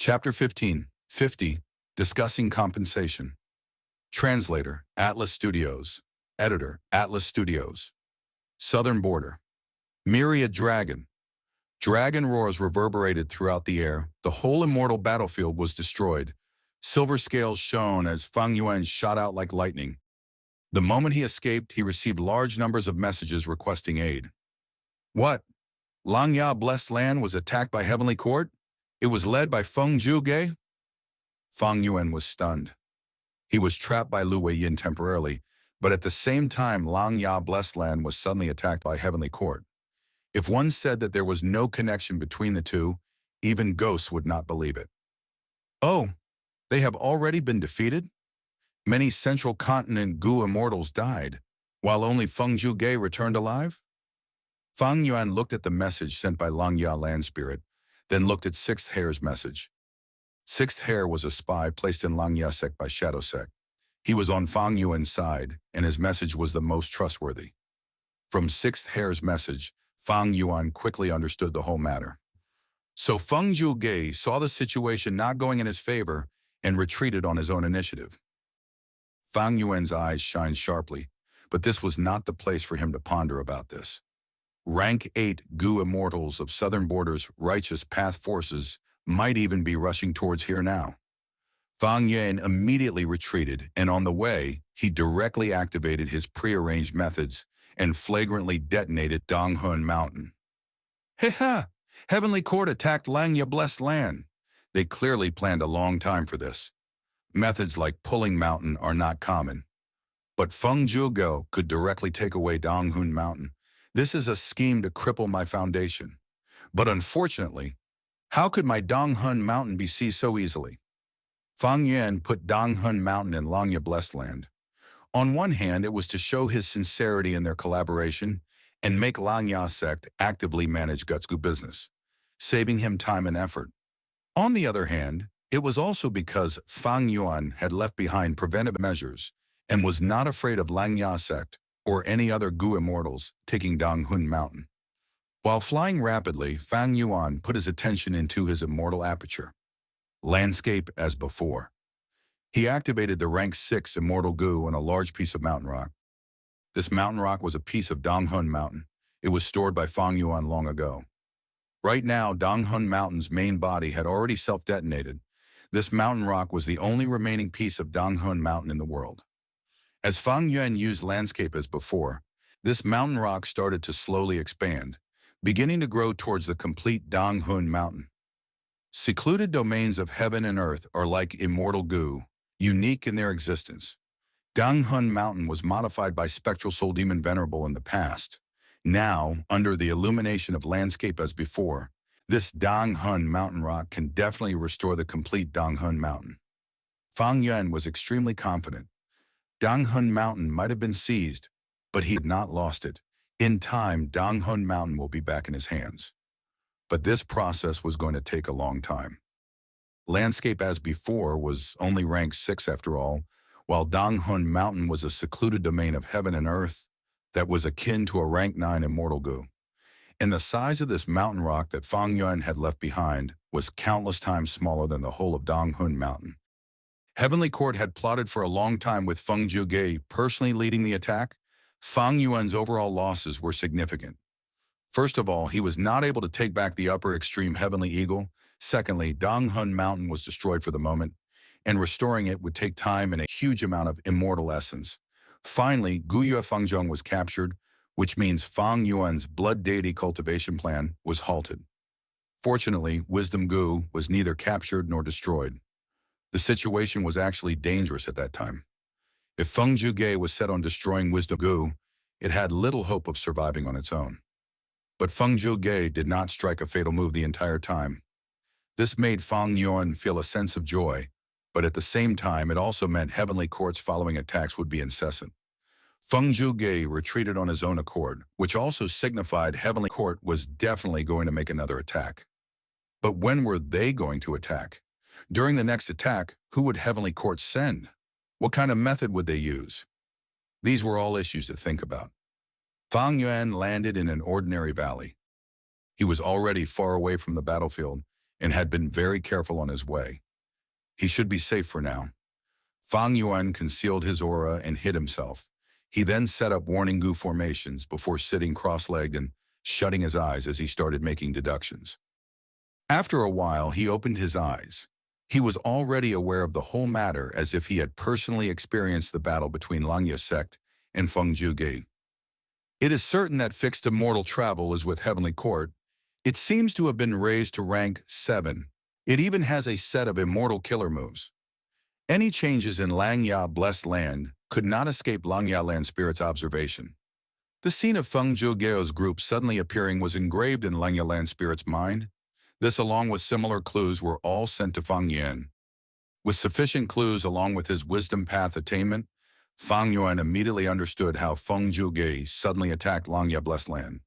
Chapter 15, 50, Discussing Compensation. Translator, Atlas Studios. Editor, Atlas Studios. Southern Border. Myriad Dragon. Dragon roars reverberated throughout the air. The whole immortal battlefield was destroyed. Silver scales shone as Fang Yuan shot out like lightning. The moment he escaped, he received large numbers of messages requesting aid. What? Langya Blessed Land was attacked by Heavenly Court? It was led by Feng Zhuge? Fang Yuan was stunned. He was trapped by Lu Weiyin temporarily, but at the same time Langya Blessed Land was suddenly attacked by Heavenly Court. If one said that there was no connection between the two, even ghosts would not believe it. Oh, they have already been defeated? Many Central Continent Gu immortals died, while only Feng Zhuge returned alive? Fang Yuan looked at the message sent by Langya Land Spirit, then looked at Sixth Hair's message. Sixth Hair was a spy placed in Langya Sect by Shadow Sect. He was on Fang Yuan's side, and his message was the most trustworthy. From Sixth Hair's message, Fang Yuan quickly understood the whole matter. So Feng Zhuge saw the situation not going in his favor and retreated on his own initiative. Fang Yuan's eyes shined sharply, but this was not the place for him to ponder about this. Rank 8 Gu immortals of Southern Border's righteous path forces might even be rushing towards here now. Fang Yuan immediately retreated, and on the way, he directly activated his prearranged methods and flagrantly detonated Donghun Mountain. He-ha! Heavenly Court attacked Langya Blessed Land. They clearly planned a long time for this. Methods like pulling mountain are not common. But Feng Zhuge could directly take away Donghun Mountain. This is a scheme to cripple my foundation. But unfortunately, how could my Donghun Mountain be seized so easily? Fang Yuan put Donghun Mountain in Langya Blessed Land. On one hand, it was to show his sincerity in their collaboration and make Langya Sect actively manage Gutsgu business, saving him time and effort. On the other hand, it was also because Fang Yuan had left behind preventive measures and was not afraid of Langya Sect or any other Gu immortals taking Donghun Mountain. While flying rapidly, Fang Yuan put his attention into his immortal aperture. Landscape as before. He activated the rank 6 immortal Gu on a large piece of mountain rock. This mountain rock was a piece of Donghun Mountain. It was stored by Fang Yuan long ago. Right now, Donghun Mountain's main body had already self-detonated. This mountain rock was the only remaining piece of Donghun Mountain in the world. As Fang Yuan used landscape as before, this mountain rock started to slowly expand, beginning to grow towards the complete Donghun Mountain. Secluded domains of heaven and earth are like immortal Gu, unique in their existence. Donghun Mountain was modified by Spectral Soul Demon Venerable in the past. Now, under the illumination of landscape as before, this Donghun Mountain rock can definitely restore the complete Donghun Mountain. Fang Yuan was extremely confident. Donghun Mountain might have been seized, but he had not lost it. In time, Donghun Mountain will be back in his hands. But this process was going to take a long time. Landscape as before was only rank 6 after all, while Donghun Mountain was a secluded domain of heaven and earth that was akin to a rank 9 immortal Gu. And the size of this mountain rock that Fang Yuan had left behind was countless times smaller than the whole of Donghun Mountain. Heavenly Court had plotted for a long time with Feng Zhuge personally leading the attack. Fang Yuan's overall losses were significant. First of all, he was not able to take back the upper extreme Heavenly Eagle. Secondly, Donghun Mountain was destroyed for the moment, and restoring it would take time and a huge amount of immortal essence. Finally, Guyue Fengzhong was captured, which means Fang Yuan's blood deity cultivation plan was halted. Fortunately, Wisdom Gu was neither captured nor destroyed. The situation was actually dangerous at that time. If Feng Zhuge was set on destroying Wisdom Gu, it had little hope of surviving on its own. But Feng Zhuge did not strike a fatal move the entire time. This made Fang Yuan feel a sense of joy, but at the same time it also meant Heavenly Court's following attacks would be incessant. Feng Zhuge retreated on his own accord, which also signified Heavenly Court was definitely going to make another attack. But when were they going to attack? During the next attack, who would Heavenly Court send? What kind of method would they use? These were all issues to think about. Fang Yuan landed in an ordinary valley. He was already far away from the battlefield, and had been very careful on his way. He should be safe for now. Fang Yuan concealed his aura and hid himself. He then set up warning goo formations before sitting cross-legged and shutting his eyes as he started making deductions. After a while, he opened his eyes. He was already aware of the whole matter as if he had personally experienced the battle between Langya sect and Feng Ge. It is certain that fixed immortal travel is with Heavenly Court. It seems to have been raised to rank 7. It even has a set of immortal killer moves. Any changes in Langya Blessed Land could not escape Langya Land Spirit's observation. The scene of Feng Zhugeo's group suddenly appearing was engraved in Langya Land Spirit's mind. This, along with similar clues, were all sent to Fang Yuan. With sufficient clues along with his wisdom path attainment, Fang Yuan immediately understood how Feng Zhuge suddenly attacked Langya Blessed Land.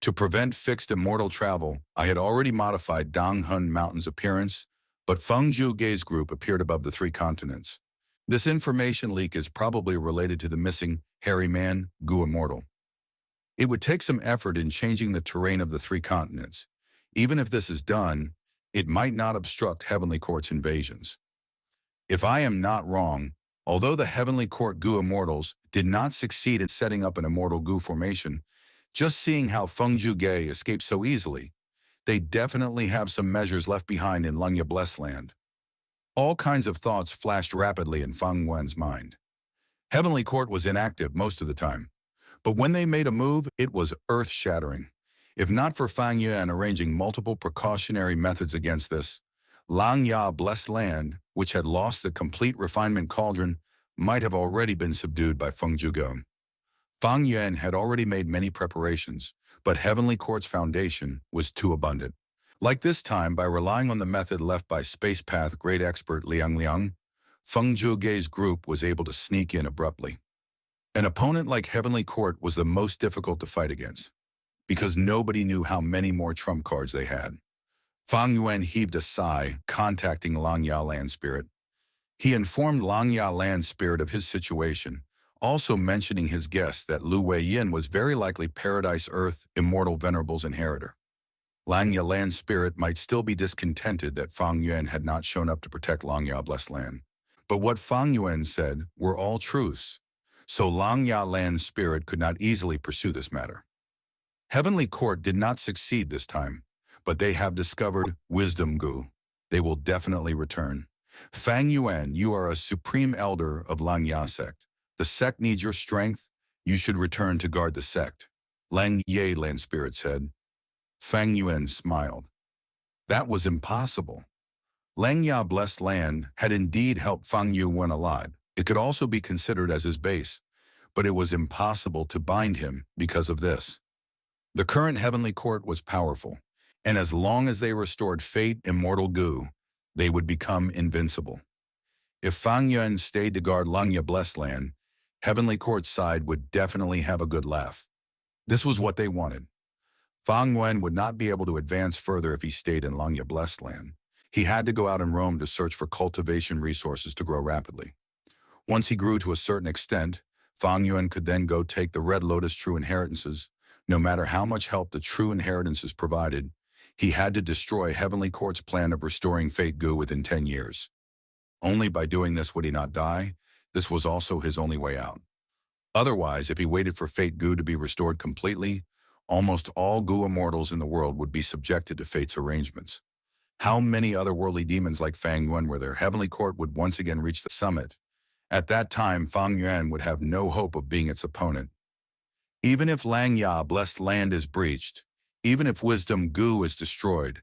To prevent fixed immortal travel, I had already modified Donghun Mountain's appearance, but Feng Zhuge's group appeared above the 3 continents. This information leak is probably related to the missing hairy man, Gu Immortal. It would take some effort in changing the terrain of the 3 continents. Even if this is done, it might not obstruct Heavenly Court's invasions. If I am not wrong, although the Heavenly Court Gu Immortals did not succeed in setting up an immortal Gu formation, just seeing how Feng Zhuge escaped so easily, they definitely have some measures left behind in Langya Blessed Land. All kinds of thoughts flashed rapidly in Fang Yuan's mind. Heavenly Court was inactive most of the time, but when they made a move, it was earth-shattering. If not for Fang Yuan arranging multiple precautionary methods against this, Langya Blessed Land, which had lost the complete refinement cauldron, might have already been subdued by Feng Zhuge. Fang Yuan had already made many preparations, but Heavenly Court's foundation was too abundant. Like this time, by relying on the method left by Space Path great expert Liang, Feng Zhuge's group was able to sneak in abruptly. An opponent like Heavenly Court was the most difficult to fight against, because nobody knew how many more trump cards they had. Fang Yuan heaved a sigh, contacting Langya Land Spirit. He informed Langya Land Spirit of his situation, also mentioning his guess that Lu Weiyin was very likely Paradise Earth Immortal Venerable's inheritor. Langya Land Spirit might still be discontented that Fang Yuan had not shown up to protect Langya Blessed Land. But what Fang Yuan said were all truths, so Langya Land Spirit could not easily pursue this matter. Heavenly Court did not succeed this time, but they have discovered Wisdom Gu. They will definitely return. Fang Yuan, you are a supreme elder of Langya sect. The sect needs your strength. You should return to guard the sect, Langya Land Spirit said. Fang Yuan smiled. That was impossible. Langya Blessed Land had indeed helped Fang Yuan a lot. It could also be considered as his base, but it was impossible to bind him because of this. The current Heavenly Court was powerful, and as long as they restored Fate Immortal Gu, they would become invincible. If Fang Yuan stayed to guard Langya Blessed Land, Heavenly Court's side would definitely have a good laugh. This was what they wanted. Fang Yuan would not be able to advance further if he stayed in Langya Blessed Land. He had to go out and roam to search for cultivation resources to grow rapidly. Once he grew to a certain extent, Fang Yuan could then go take the Red Lotus True Inheritances. No matter how much help the True Inheritances provided, he had to destroy Heavenly Court's plan of restoring Fate Gu within 10 years. Only by doing this would he not die. This was also his only way out. Otherwise, if he waited for Fate Gu to be restored completely, almost all Gu immortals in the world would be subjected to Fate's arrangements. How many otherworldly demons like Fang Yuan were there? Heavenly Court would once again reach the summit. At that time, Fang Yuan would have no hope of being its opponent. Even if Langya Blessed Land is breached, even if Wisdom Gu is destroyed,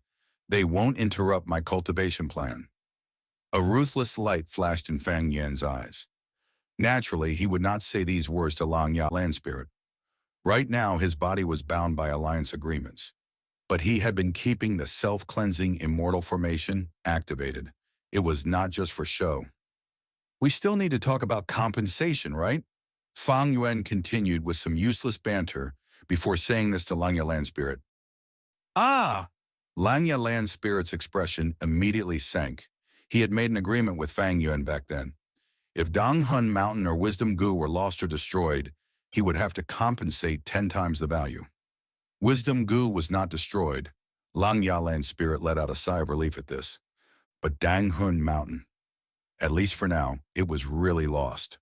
they won't interrupt my cultivation plan. A ruthless light flashed in Fang Yuan's eyes. Naturally, he would not say these words to Langya Land Spirit. Right now, his body was bound by alliance agreements, but he had been keeping the self-cleansing immortal formation activated. It was not just for show. We still need to talk about compensation, right? Fang Yuan continued with some useless banter before saying this to Langya Land Spirit. Ah! Langya Land Spirit's expression immediately sank. He had made an agreement with Fang Yuan back then. If Donghun Mountain or Wisdom Gu were lost or destroyed, he would have to compensate 10 times the value. Wisdom Gu was not destroyed. Lang Ya Land Spirit let out a sigh of relief at this. But Dang Hun Mountain, at least for now, it was really lost.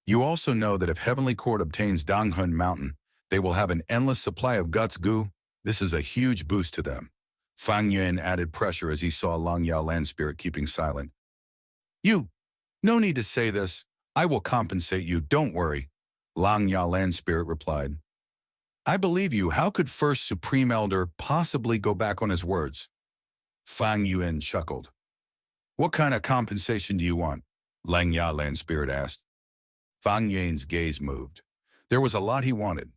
You also know that if Heavenly Court obtains Dang Hun Mountain, they will have an endless supply of guts goo. This is a huge boost to them. Fang Yuan added pressure as he saw Lang Ya Land Spirit keeping silent. You, no need to say this. I will compensate you, don't worry. Lang Ya Land Spirit replied. I believe you. How could First Supreme Elder possibly go back on his words? Fang Yuan chuckled. What kind of compensation do you want? Lang Ya Land Spirit asked. Fang Yuan's gaze moved. There was a lot he wanted,